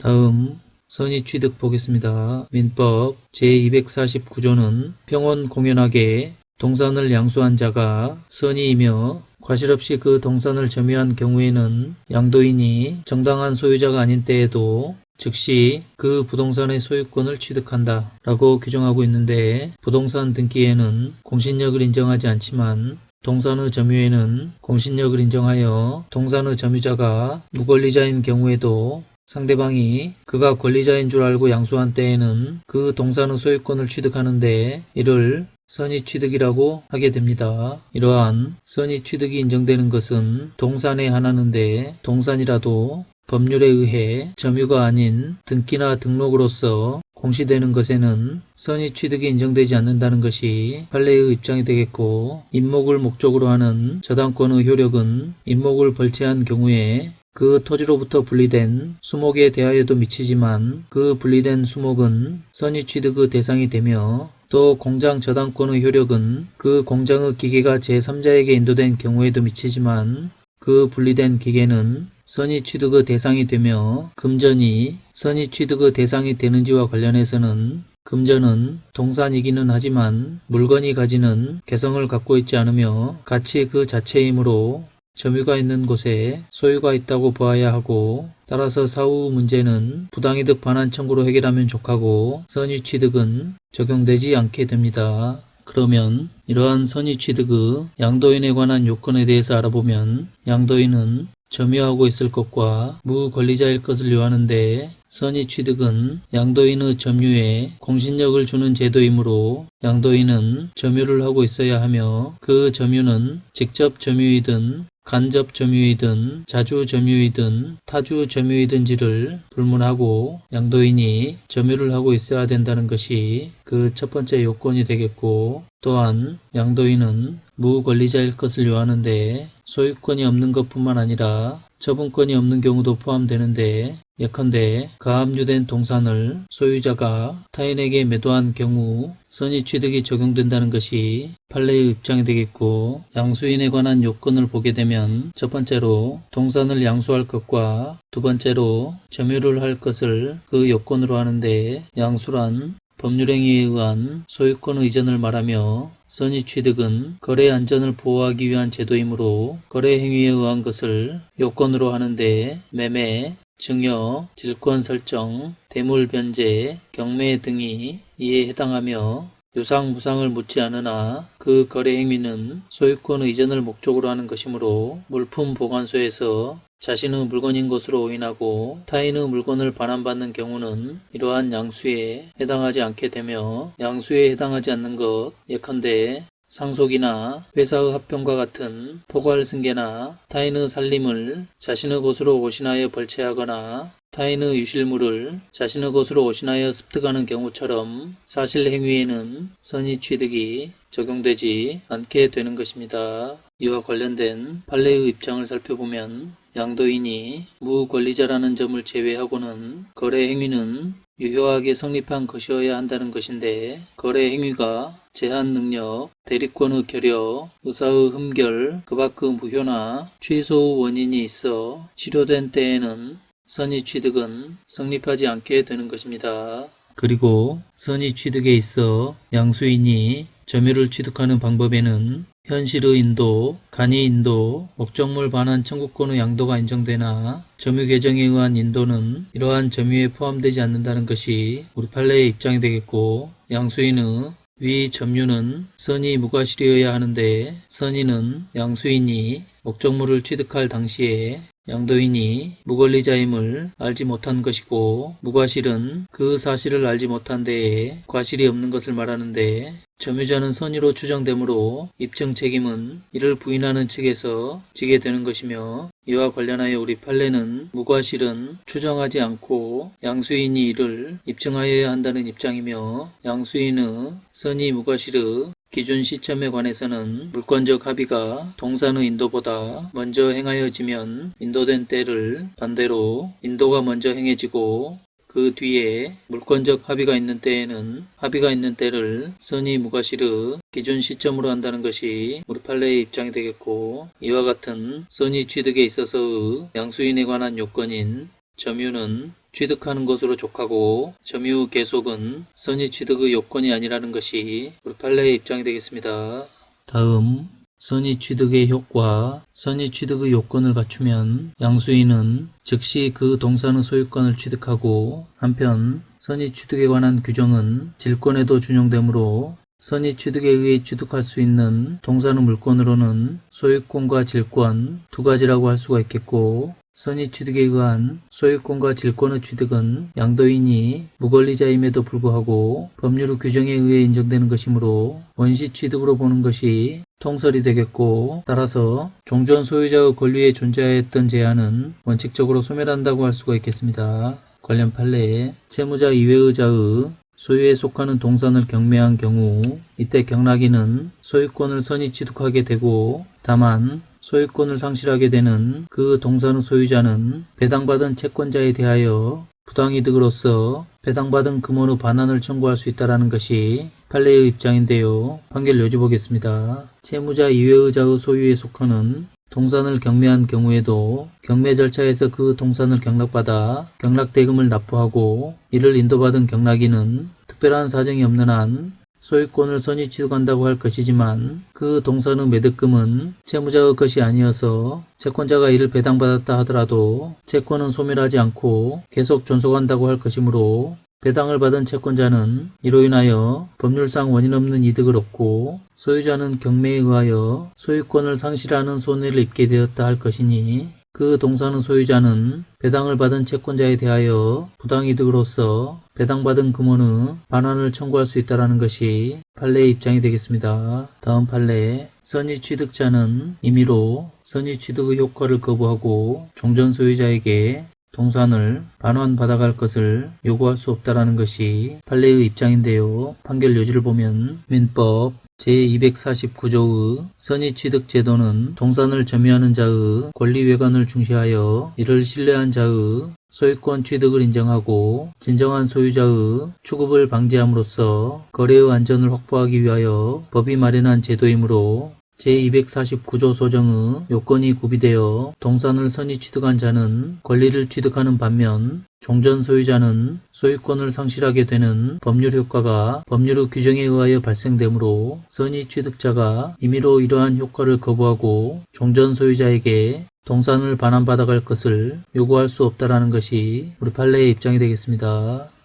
다음 선의취득 보겠습니다. 민법 제249조는 평온 공연하게 동산을 양수한 자가 선의이며 과실 없이 그 동산을 점유한 경우에는 양도인이 정당한 소유자가 아닌 때에도 즉시 그 부동산의 소유권을 취득한다 라고 규정하고 있는데, 부동산 등기에는 공신력을 인정하지 않지만 동산의 점유에는 공신력을 인정하여 동산의 점유자가 무권리자인 경우에도 상대방이 그가 권리자인 줄 알고 양수한 때에는 그 동산의 소유권을 취득하는데 이를 선의취득이라고 하게 됩니다. 이러한 선의취득이 인정되는 것은 동산에 한하는데, 동산이라도 법률에 의해 점유가 아닌 등기나 등록으로서 공시되는 것에는 선의취득이 인정되지 않는다는 것이 판례의 입장이 되겠고, 임목을 목적으로 하는 저당권의 효력은 임목을 벌채한 경우에 그 토지로부터 분리된 수목에 대하여도 미치지만 그 분리된 수목은 선의취득의 대상이 되며, 또 공장 저당권의 효력은 그 공장의 기계가 제3자에게 인도된 경우에도 미치지만 그 분리된 기계는 선의취득의 대상이 되며, 금전이 선의취득의 대상이 되는지와 관련해서는 금전은 동산이기는 하지만 물건이 가지는 개성을 갖고 있지 않으며 가치 그 자체이므로 점유가 있는 곳에 소유가 있다고 보아야 하고, 따라서 사후 문제는 부당이득 반환 청구로 해결하면 족하고 선의취득은 적용되지 않게 됩니다. 그러면 이러한 선의취득의 양도인에 관한 요건에 대해서 알아보면, 양도인은 점유하고 있을 것과 무권리자일 것을 요하는데, 선의취득은 양도인의 점유에 공신력을 주는 제도이므로 양도인은 점유를 하고 있어야 하며, 그 점유는 직접 점유이든 간접 점유이든 자주 점유이든 타주 점유이든지를 불문하고 양도인이 점유를 하고 있어야 된다는 것이 그 첫 번째 요건이 되겠고, 또한 양도인은 무권리자일 것을 요하는데 소유권이 없는 것뿐만 아니라 처분권이 없는 경우도 포함되는데, 예컨대 가압류된 동산을 소유자가 타인에게 매도한 경우 선의취득이 적용된다는 것이 판례의 입장이 되겠고, 양수인에 관한 요건을 보게 되면 첫 번째로 동산을 양수할 것과 두 번째로 점유를 할 것을 그 요건으로 하는데, 양수란 법률행위에 의한 소유권 이전을 말하며 선의취득은 거래 안전을 보호하기 위한 제도이므로 거래 행위에 의한 것을 요건으로 하는데, 매매, 증여, 질권 설정, 대물 변제, 경매 등이 이에 해당하며 유상, 무상을 묻지 않으나 그 거래 행위는 소유권 이전을 목적으로 하는 것이므로 물품 보관소에서 자신의 물건인 것으로 오인하고 타인의 물건을 반환받는 경우는 이러한 양수에 해당하지 않게 되며, 양수에 해당하지 않는 것, 예컨대 상속이나 회사의 합병과 같은 포괄승계나 타인의 살림을 자신의 것으로 오신하여 벌채하거나 타인의 유실물을 자신의 것으로 오신하여 습득하는 경우처럼 사실행위에는 선의취득이 적용되지 않게 되는 것입니다. 이와 관련된 판례의 입장을 살펴보면, 양도인이 무권리자라는 점을 제외하고는 거래 행위는 유효하게 성립한 것이어야 한다는 것인데, 거래 행위가 제한 능력, 대리권의 결여, 의사의 흠결, 그 밖의 무효나 취소의 원인이 있어 실효된 때에는 선의취득은 성립하지 않게 되는 것입니다. 그리고 선의취득에 있어 양수인이 점유를 취득하는 방법에는 현실의 인도, 간이 인도, 목적물 반환 청구권의 양도가 인정되나 점유 개정에 의한 인도는 이러한 점유에 포함되지 않는다는 것이 우리 판례의 입장이 되겠고, 양수인의 위 점유는 선의 무과실이어야 하는데, 선의는 양수인이 목적물을 취득할 당시에 양도인이 무권리자임을 알지 못한 것이고, 무과실은 그 사실을 알지 못한 데에 과실이 없는 것을 말하는데, 점유자는 선의로 추정되므로 입증 책임은 이를 부인하는 측에서 지게 되는 것이며, 이와 관련하여 우리 판례는 무과실은 추정하지 않고 양수인이 이를 입증하여야 한다는 입장이며, 양수인의 선의 무과실의 기준 시점에 관해서는 물권적 합의가 동산의 인도보다 먼저 행하여지면 인도된 때를 반대로 인도가 먼저 행해지고, 그 뒤에 물권적 합의가 있는 때에는 합의가 있는 때를 선의 무과실의 기준 시점으로 한다는 것이 우리 판례의 입장이 되겠고, 이와 같은 선의 취득에 있어서의 양수인에 관한 요건인 점유는 취득하는 것으로 족하고 점유 계속은 선의 취득의 요건이 아니라는 것이 우리 판례의 입장이 되겠습니다. 다음 선의 취득의 효과. 선의 취득의 요건을 갖추면 양수인은 즉시 그 동산의 소유권을 취득하고, 한편 선의 취득에 관한 규정은 질권에도 준용되므로 선의 취득에 의해 취득할 수 있는 동산의 물권으로는 소유권과 질권 두 가지라고 할 수가 있겠고, 선의 취득에 의한 소유권과 질권의 취득은 양도인이 무권리자임에도 불구하고 법률의 규정에 의해 인정되는 것이므로 원시 취득으로 보는 것이 통설이 되겠고, 따라서 종전 소유자의 권리에 존재하였던 제한은 원칙적으로 소멸한다고 할 수가 있겠습니다. 관련 판례에 채무자 이외의 자의 소유에 속하는 동산을 경매한 경우 이때 경락인은 소유권을 선의 취득하게 되고, 다만 소유권을 상실하게 되는 그 동산의 소유자는 배당받은 채권자에 대하여 부당이득으로서 배당받은 금원의 반환을 청구할 수 있다는 것이 판례의 입장인데요. 판결 요지 보겠습니다. 채무자 이외의 자의 소유에 속하는 동산을 경매한 경우에도 경매 절차에서 그 동산을 경락받아 경락대금을 납부하고 이를 인도받은 경락인은 특별한 사정이 없는 한 소유권을 선의 취득한다고 할 것이지만 그 동산의 매득금은 채무자의 것이 아니어서 채권자가 이를 배당받았다 하더라도 채권은 소멸하지 않고 계속 존속한다고 할 것이므로 배당을 받은 채권자는 이로 인하여 법률상 원인 없는 이득을 얻고 소유자는 경매에 의하여 소유권을 상실하는 손해를 입게 되었다 할 것이니 그 동산의 소유자는 배당을 받은 채권자에 대하여 부당이득으로서 배당받은 금원의 반환을 청구할 수 있다는 것이 판례의 입장이 되겠습니다. 다음 판례. 선의 취득자는 임의로 선의 취득의 효과를 거부하고 종전 소유자에게 동산을 반환받아갈 것을 요구할 수 없다는 것이 판례의 입장인데요. 판결 요지를 보면 민법 제249조의 선의 취득 제도는 동산을 점유하는 자의 권리외관을 중시하여 이를 신뢰한 자의 소유권 취득을 인정하고 진정한 소유자의 추급을 방지함으로써 거래의 안전을 확보하기 위하여 법이 마련한 제도이므로 제249조 소정의 요건이 구비되어 동산을 선의 취득한 자는 권리를 취득하는 반면 종전 소유자는 소유권을 상실하게 되는 법률 효과가 법률의 규정에 의하여 발생되므로 선의 취득자가 임의로 이러한 효과를 거부하고 종전 소유자에게 동산을 반환받아갈 것을 요구할 수 없다는 것이 우리 판례의 입장이 되겠습니다.